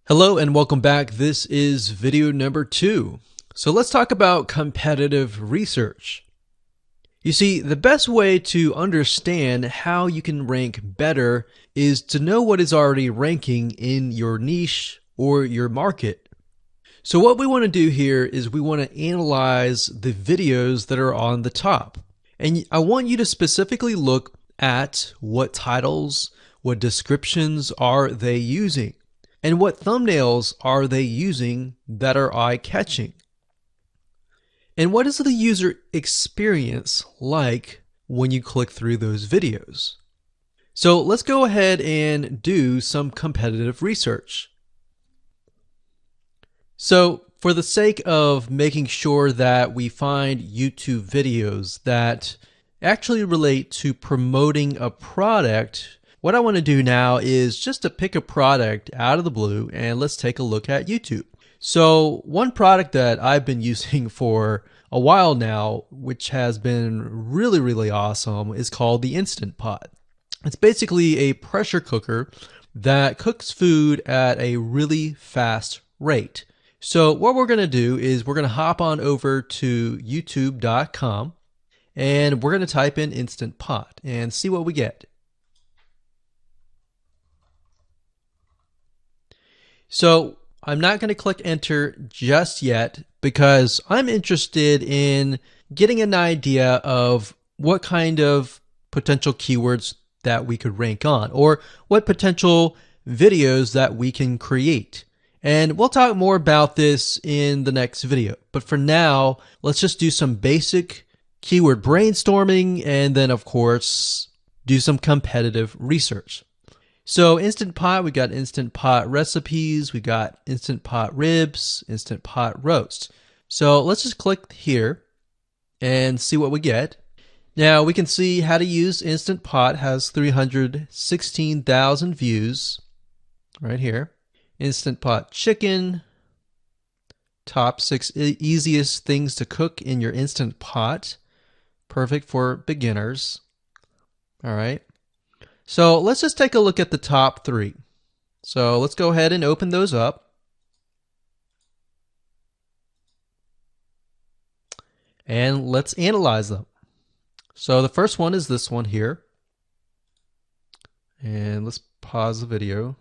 Hello and welcome back. This is video number 2. So let's talk about competitive research. You see, the best way to understand how you can rank better is to know what is already ranking in your niche or your market. So what we want to do here is we want to analyze the videos that are on the top. And I want you to specifically look at what titles, what descriptions are they using. And what thumbnails are they using that are eye-catching? And what is the user experience like when you click through those videos? So let's go ahead and do some competitive research. So for the sake of making sure that we find YouTube videos that actually relate to promoting a product, what I want to do now is just to pick a product out of the blue and let's take a look at YouTube. So one product that I've been using for a while now, which has been really awesome, is called the Instant Pot. It's basically a pressure cooker that cooks food at a really fast rate. So what we're going to do is we're going to hop on over to youtube.com and we're going to type in Instant Pot and see what we get. So I'm not going to click enter just yet because I'm interested in getting an idea of what kind of potential keywords that we could rank on or what potential videos that we can create. And we'll talk more about this in the next video. But for now, let's just do some basic keyword brainstorming and then of course do some competitive research. So Instant Pot, we got Instant Pot recipes, we got Instant Pot ribs, Instant Pot roast. So let's just click here and see what we get. Now we can see how to use Instant Pot has 316,000 views right here. Instant Pot chicken, top 6 easiest things to cook in your Instant Pot. Perfect for beginners. All right. So let's just take a look at the top 3. So let's go ahead and open those up. And let's analyze them. So the first one is this one here. And let's pause the video.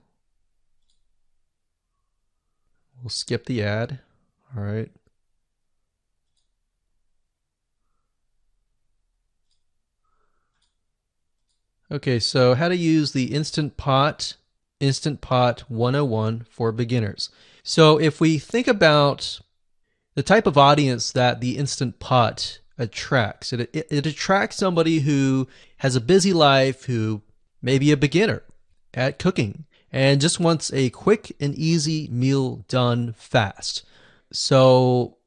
We'll skip the ad. All right. Okay, so how to use the Instant Pot 101 for beginners. So if we think about the type of audience that the Instant Pot attracts, it attracts somebody who has a busy life, who may be a beginner at cooking and just wants a quick and easy meal done fast. So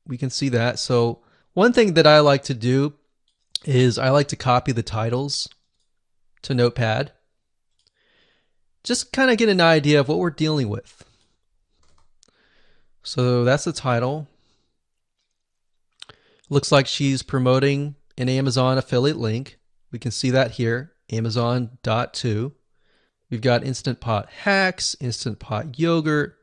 we can see that. So one thing that I like to do is I like to copy the titles to Notepad. Just kind of get an idea of what we're dealing with. So that's the title. Looks like she's promoting an Amazon affiliate link. We can see that here, Amazon.to. We've got Instant Pot hacks, Instant Pot yogurt,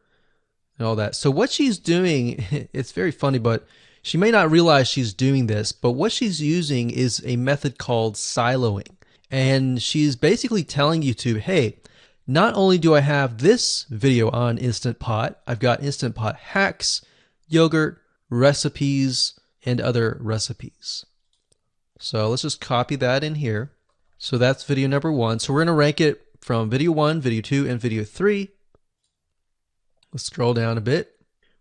and all that. So what she's doing, it's very funny, but she may not realize she's doing this, but what she's using is a method called siloing. And she's basically telling YouTube, hey, not only do I have this video on Instant Pot, I've got Instant Pot hacks, yogurt, recipes, and other recipes. So let's just copy that in here. So that's video number 1. So we're going to rank it from video 1, video 2, and video 3. Let's scroll down a bit.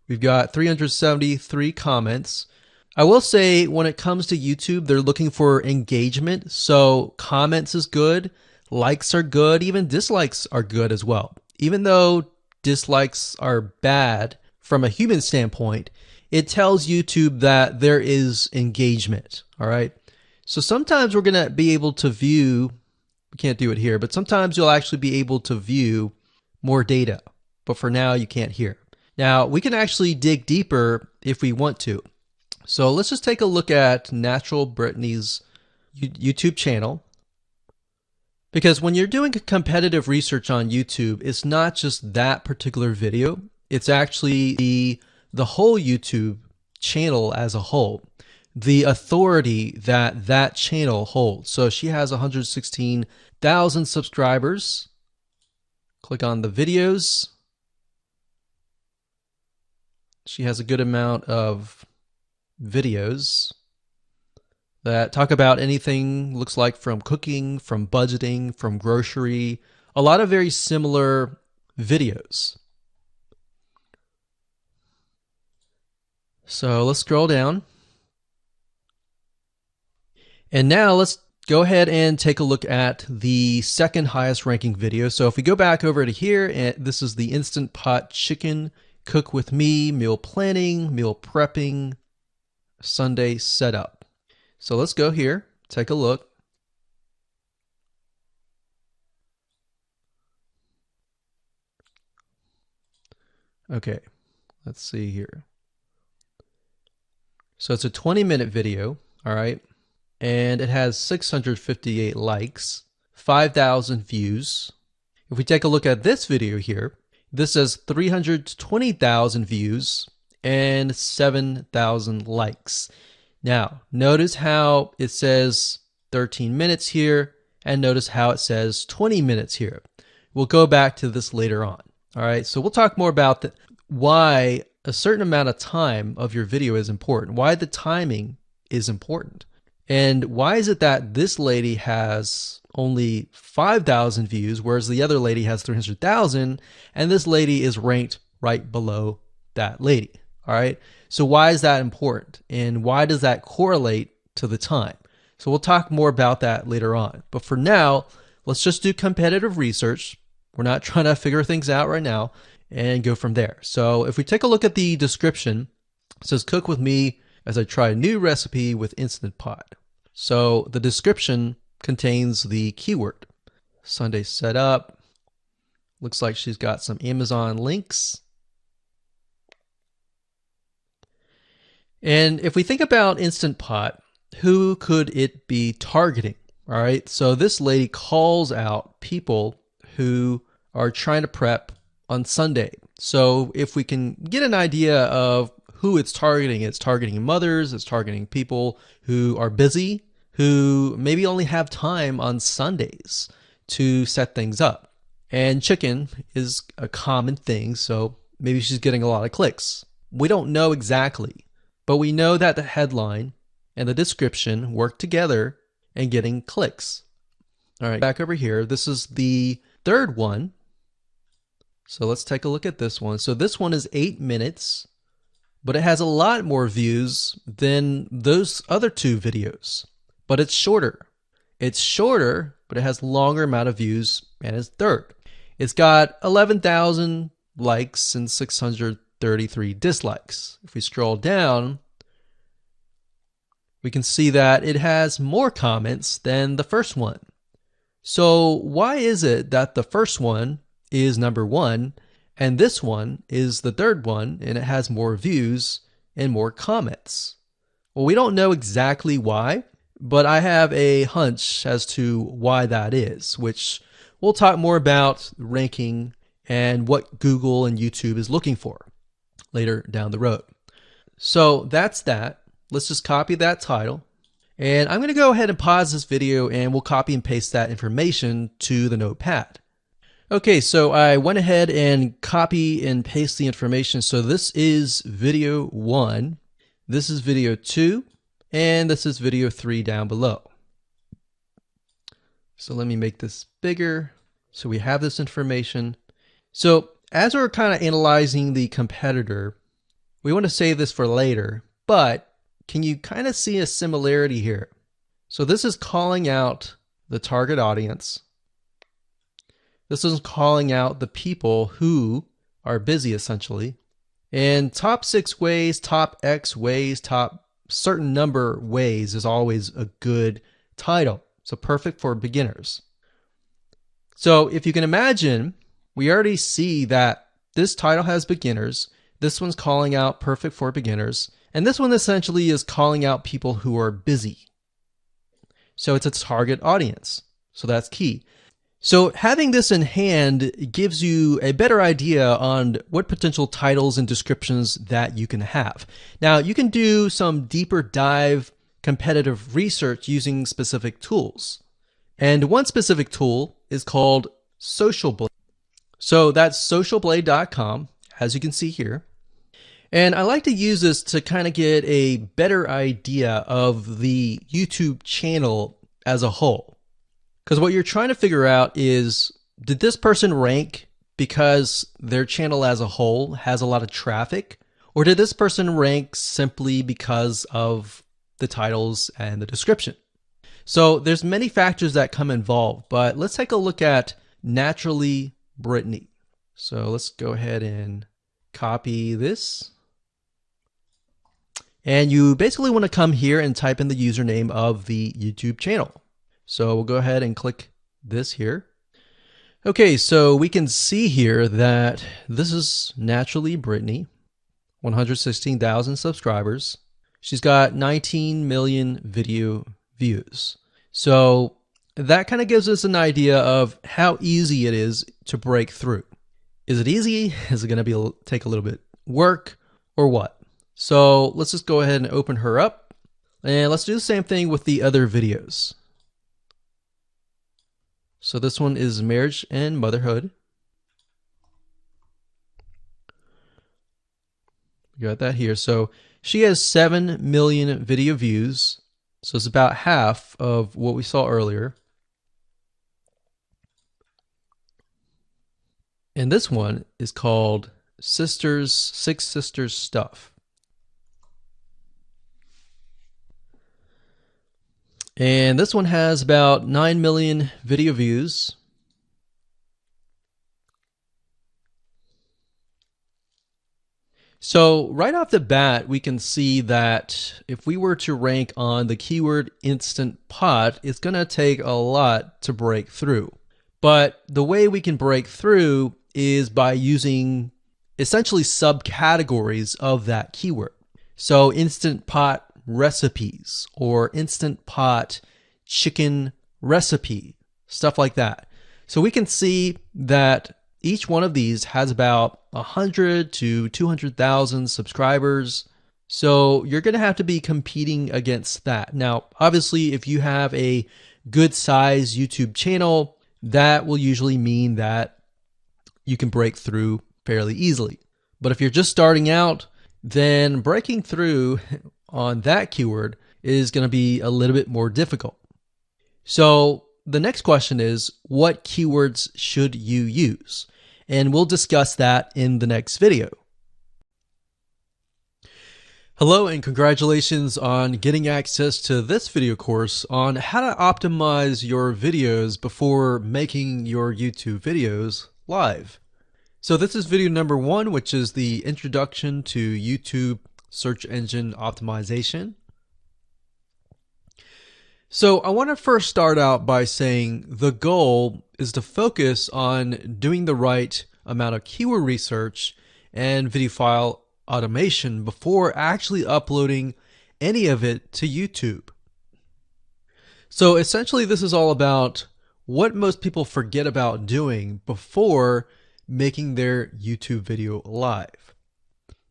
We've got 373 comments. I will say when it comes to YouTube, they're looking for engagement. So comments is good, likes are good, even dislikes are good as well. Even though dislikes are bad from a human standpoint, it tells YouTube that there is engagement. All right. So sometimes we're going to be able to view, we can't do it here, but sometimes you'll actually be able to view more data. But for now, you can't hear. Now, we can actually dig deeper if we want to. So let's just take a look at Natural Brittany's YouTube channel. Because when you're doing competitive research on YouTube, it's not just that particular video, it's actually the whole YouTube channel as a whole, the authority that that channel holds. So she has 116,000 subscribers. Click on the videos. She has a good amount of videos that talk about anything, looks like from cooking, from budgeting, from grocery, a lot of very similar videos. So let's scroll down. And now let's go ahead and take a look at the second highest ranking video. So if we go back over to here, and this is the Instant Pot Chicken Cook With Me, meal planning, meal prepping, Sunday setup. So let's go here, take a look. Okay, let's see here. So it's a 20-minute video, all right, and it has 658 likes, 5,000 views. If we take a look at this video here, this has 320,000 views and 7,000 likes. Now, notice how it says 13 minutes here, and notice how it says 20 minutes here. We'll go back to this later on. All right, so we'll talk more about why a certain amount of time of your video is important, why the timing is important, and why is it that this lady has only 5,000 views, whereas the other lady has 300,000, and this lady is ranked right below that lady. All right, so why is that important, and why does that correlate to the time? So we'll talk more about that later on. But for now, let's just do competitive research. We're not trying to figure things out right now, and go from there. So if we take a look at the description, it says cook with me as I try a new recipe with Instant Pot. So the description contains the keyword Sunday setup. Looks like she's got some Amazon links. And if we think about Instant Pot, who could it be targeting? All right, so this lady calls out people who are trying to prep on Sunday. So if we can get an idea of who it's targeting mothers, it's targeting people who are busy, who maybe only have time on Sundays to set things up. And chicken is a common thing, so maybe she's getting a lot of clicks. We don't know exactly, but we know that the headline and the description work together and getting clicks. All right, back over here. This is the third one. So let's take a look at this one. So this one is 8 minutes, but it has a lot more views than those other two videos, but it's shorter. It's shorter, but it has longer amount of views, and it's third. It's got 11,000 likes and 633 dislikes. If we scroll down, we can see that it has more comments than the first one. So why is it that the first one is number one and this one is the third one and it has more views and more comments? Well, we don't know exactly why, but I have a hunch as to why that is, which we'll talk more about ranking and what Google and YouTube is looking for later down the road. So that's that. Let's just copy that title. And I'm going to go ahead and pause this video and we'll copy and paste that information to the notepad. Okay, so I went ahead and copy and paste the information. So this is video 1, this is video 2, and this is video 3 down below. So let me make this bigger so we have this information. So as we're kind of analyzing the competitor, we want to save this for later, but can you kind of see a similarity here? So this is calling out the target audience. This is calling out the people who are busy, essentially. And top 6 ways, top X ways, top certain number ways is always a good title. So perfect for beginners. So if you can imagine, we already see that this title has beginners. This one's calling out perfect for beginners. And this one essentially is calling out people who are busy. So it's a target audience. So that's key. So having this in hand gives you a better idea on what potential titles and descriptions that you can have. Now, you can do some deeper dive competitive research using specific tools. And one specific tool is called SocialBlade. So that's socialblade.com, as you can see here. And I like to use this to kind of get a better idea of the YouTube channel as a whole. Because what you're trying to figure out is, did this person rank because their channel as a whole has a lot of traffic? Or did this person rank simply because of the titles and the description? So there's many factors that come involved, but let's take a look at Naturally Brittany. So let's go ahead and copy this. And you basically want to come here and type in the username of the YouTube channel. So we'll go ahead and click this here. Okay, so we can see here that this is Naturally Brittany, 116,000 subscribers. She's got 19 million video views. So that kind of gives us an idea of how easy it is to break through. Is it easy? Is it going to take a little bit work or what? So let's just go ahead and open her up, and let's do the same thing with the other videos. So this one is marriage and motherhood. We got that here. So she has 7 million video views. So it's about half of what we saw earlier. And this one is called Six Sisters Stuff. And this one has about 9 million video views. So right off the bat, we can see that if we were to rank on the keyword Instant Pot, it's going to take a lot to break through. But the way we can break through is by using essentially subcategories of that keyword. So Instant Pot recipes or Instant Pot chicken recipe, stuff like that. So we can see that each one of these has about 100 to 200,000 subscribers. So you're going to have to be competing against that. Now, obviously, if you have a good size YouTube channel, that will usually mean that you can break through fairly easily. But if you're just starting out, then breaking through on that keyword is going to be a little bit more difficult. So the next question is, what keywords should you use? And we'll discuss that in the next video. Hello and congratulations on getting access to this video course on how to optimize your videos before making your YouTube videos live. So this is video number 1, which is the introduction to YouTube search engine optimization. So I want to first start out by saying the goal is to focus on doing the right amount of keyword research and video file automation before actually uploading any of it to YouTube. So essentially this is all about what most people forget about doing before making their YouTube video live.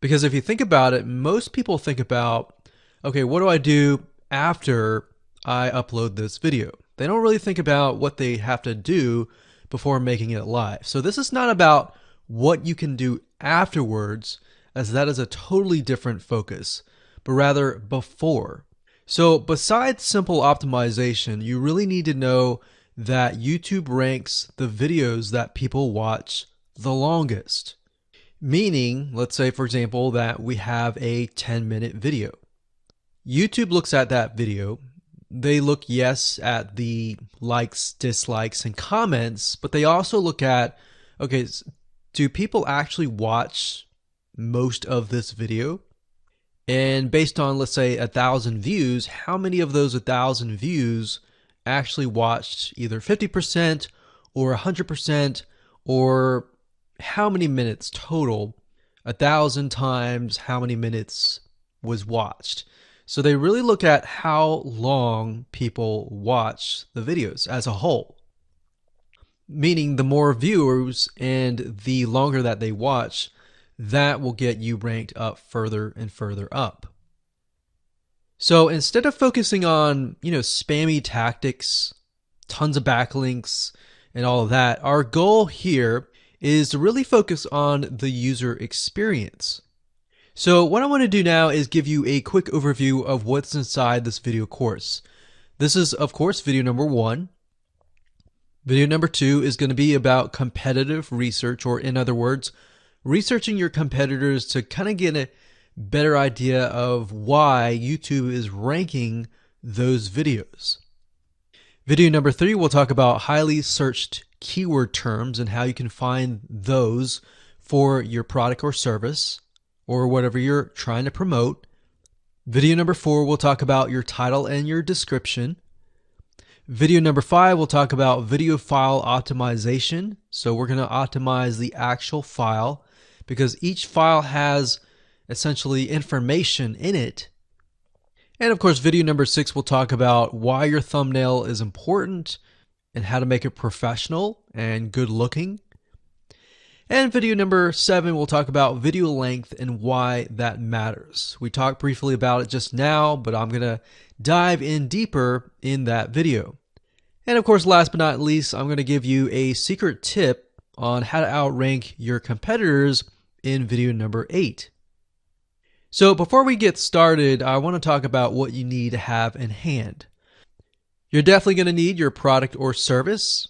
Because if you think about it, most people think about, okay, what do I do after I upload this video? They don't really think about what they have to do before making it live. So this is not about what you can do afterwards, as that is a totally different focus, but rather before. So besides simple optimization, you really need to know that YouTube ranks the videos that people watch the longest. Meaning, let's say for example that we have a 10-minute video. YouTube looks at that video. They look, yes, at the likes, dislikes, and comments, but they also look at, okay, do people actually watch most of this video? And based on, let's say, 1,000 views, how many of those 1,000 views actually watched either 50% or 100%, or how many minutes total? 1,000 times how many minutes was watched. So they really look at how long people watch the videos as a whole. meaning the more viewers and the longer that they watch, that will get you ranked up further and further up. So instead of focusing on, spammy tactics, tons of backlinks, and all of that, our goal here is to really focus on the user experience. So what I want to do now is give you a quick overview of what's inside this video course. This is, of course, video number 1. Video number 2 is going to be about competitive research, or in other words, researching your competitors to kind of get a better idea of why YouTube is ranking those videos. Video number 3, we'll talk about highly searched keyword terms and how you can find those for your product or service or whatever you're trying to promote. Video number 4, we'll talk about your title and your description. Video number 5, we'll talk about video file optimization. So we're going to optimize the actual file because each file has essentially information in it. And of course, video number 6 will talk about why your thumbnail is important and how to make it professional and good looking. And video number 7 will talk about video length and why that matters. We talked briefly about it just now, but I'm going to dive in deeper in that video. And of course, last but not least, I'm going to give you a secret tip on how to outrank your competitors in video number 8. So before we get started, I want to talk about what you need to have in hand. You're definitely going to need your product or service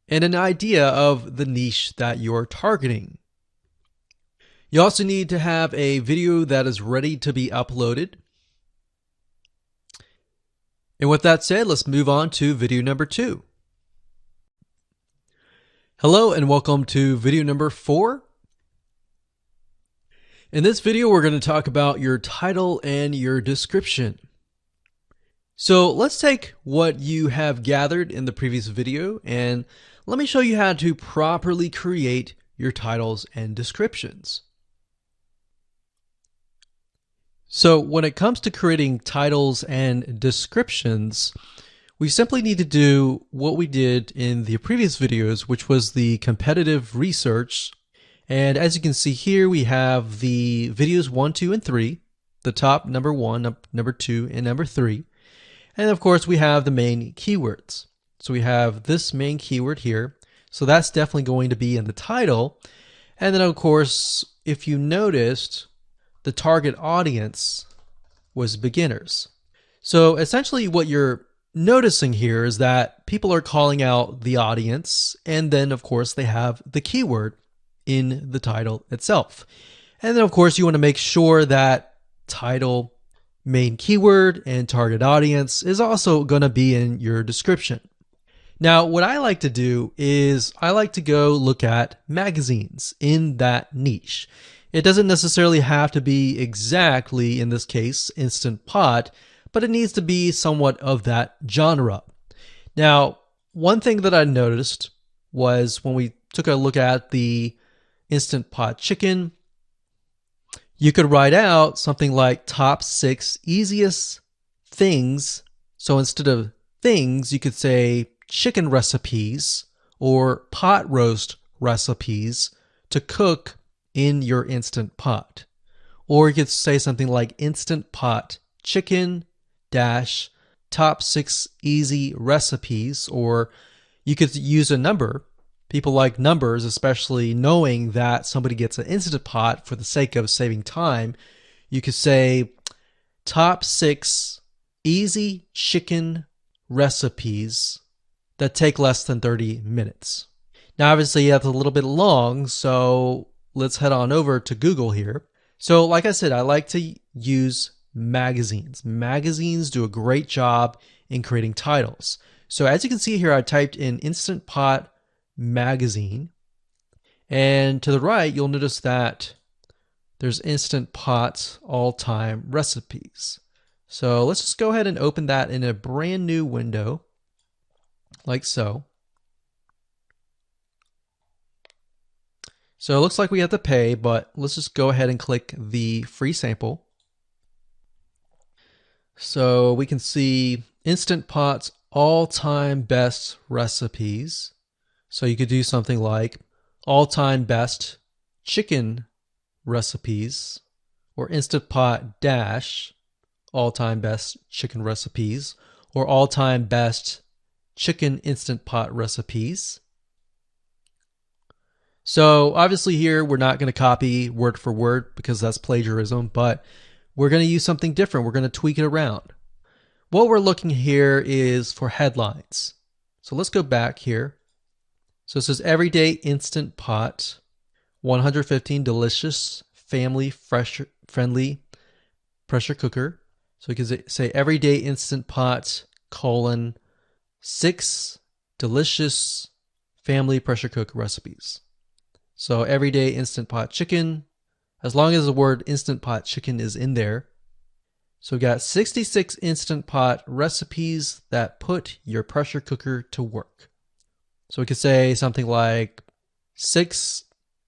and an idea of the niche that you're targeting. You also need to have a video that is ready to be uploaded. And with that said, let's move on to video number 2. Hello and welcome to video number 4. In this video, we're going to talk about your title and your description. So let's take what you have gathered in the previous video and let me show you how to properly create your titles and descriptions. So when it comes to creating titles and descriptions, we simply need to do what we did in the previous videos, which was the competitive research. And as you can see here, we have the videos 1, 2, and 3, the top number 1, number 2, and number 3. And of course, we have the main keywords. So we have this main keyword here. So that's definitely going to be in the title. And then of course, if you noticed, the target audience was beginners. So essentially what you're noticing here is that people are calling out the audience, and then of course they have the keyword in the title itself. And then of course you want to make sure that title, main keyword, and target audience is also going to be in your description. Now what I like to do is I like to go look at magazines in that niche. It doesn't necessarily have to be exactly, in this case, Instant Pot, but it needs to be somewhat of that genre. Now, one thing that I noticed was when we took a look at the Instant Pot chicken, you could write out something like top 6 easiest things. So instead of things, you could say chicken recipes or pot roast recipes to cook in your Instant Pot. Or you could say something like Instant Pot chicken dash top 6 easy recipes, or you could use a number. People like numbers, especially knowing that somebody gets an Instant Pot for the sake of saving time. You could say top 6 easy chicken recipes that take less than 30 minutes. Now obviously that's a little bit long, so let's head on over to Google here. So like I said, I like to use magazines. Magazines do a great job in creating titles. So as you can see here, I typed in Instant Pot magazine, and to the right, you'll notice that there's Instant Pot all-time recipes. So let's just go ahead and open that in a brand new window, like so. So it looks like we have to pay, but let's just go ahead and click the free sample. So we can see Instant Pot's all-time best recipes. So you could do something like all-time best chicken recipes, or Instant Pot dash all-time best chicken recipes, or all-time best chicken Instant Pot recipes. So obviously here we're not going to copy word for word because that's plagiarism, but we're going to use something different. We're going to tweak it around. What we're looking here is for headlines. So let's go back here. So it says Everyday Instant Pot, 115 delicious, family friendly pressure cooker. So we can say Everyday Instant Pot, 6 delicious family pressure cooker recipes. So Everyday Instant Pot chicken, as long as the word Instant Pot chicken is in there. So we got 66 Instant Pot recipes that put your pressure cooker to work. So we could say something like 6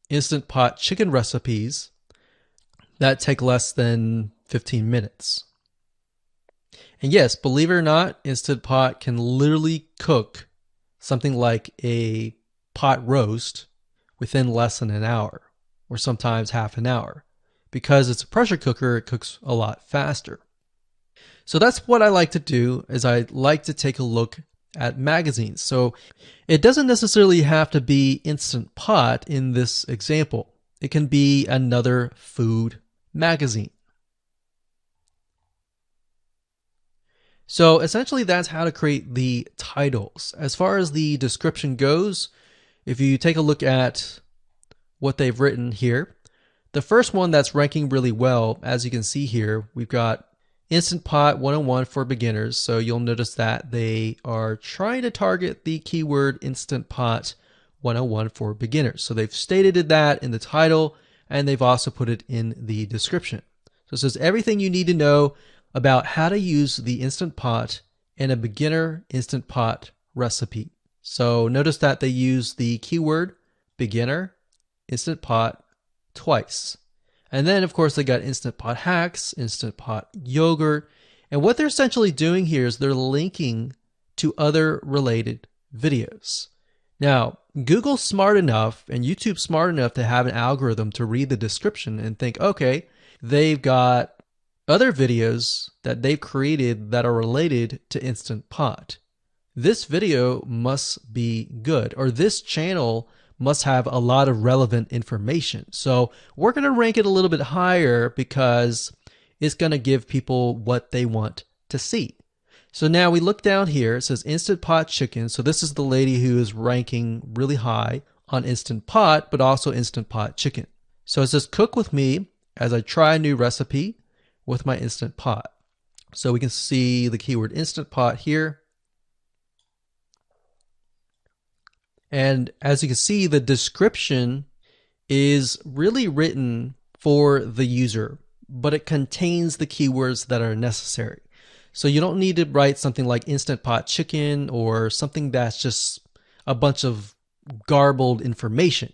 Instant Pot chicken recipes that take less than 15 minutes. And yes, believe it or not, Instant Pot can literally cook something like a pot roast within less than an hour, or sometimes half an hour. Because it's a pressure cooker, it cooks a lot faster. So that's what I like to do, is I like to take a look at magazines. So it doesn't necessarily have to be Instant Pot in this example. It can be another food magazine. So essentially that's how to create the titles. As far as the description goes, if you take a look at what they've written here, the first one that's ranking really well, as you can see here, we've got Instant Pot 101 for beginners. So you'll notice that they are trying to target the keyword Instant Pot 101 for beginners. So they've stated that in the title, and they've also put it in the description. So it says everything you need to know about how to use the Instant Pot in a beginner Instant Pot recipe. So notice that they use the keyword beginner Instant Pot twice. And then, of course, they got Instant Pot hacks, Instant Pot yogurt. And what they're essentially doing here is they're linking to other related videos. Now, Google's smart enough and YouTube's smart enough to have an algorithm to read the description and think, okay, they've got other videos that they've created that are related to Instant Pot. This video must be good, or this channel must have a lot of relevant information. So we're going to rank it a little bit higher because it's going to give people what they want to see. So now we look down here, it says Instant Pot chicken. So this is the lady who is ranking really high on Instant Pot, but also Instant Pot chicken. So it says cook with me as I try a new recipe with my Instant Pot. So we can see the keyword Instant Pot here. And as you can see, the description is really written for the user, but it contains the keywords that are necessary. So you don't need to write something like Instant Pot chicken or something that's just a bunch of garbled information.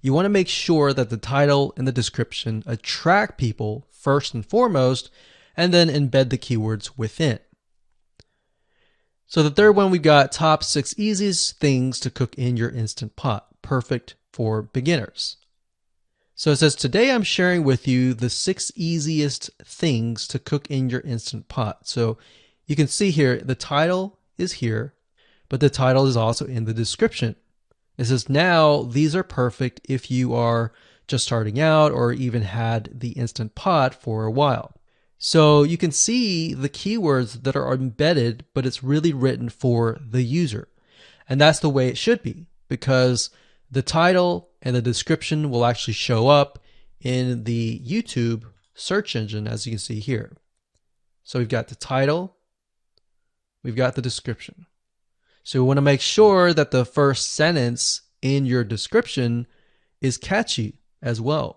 You want to make sure that the title and the description attract people first and foremost, and then embed the keywords within. So the third one, we've got top 6 easiest things to cook in your Instant Pot, perfect for beginners. So it says, today I'm sharing with you the 6 easiest things to cook in your Instant Pot. So you can see here, the title is here, but the title is also in the description. It says, now these are perfect if you are just starting out or even had the Instant Pot for a while. So you can see the keywords that are embedded, but it's really written for the user. And that's the way it should be, because the title and the description will actually show up in the YouTube search engine, as you can see here. So we've got the title, we've got the description. So we want to make sure that the first sentence in your description is catchy as well.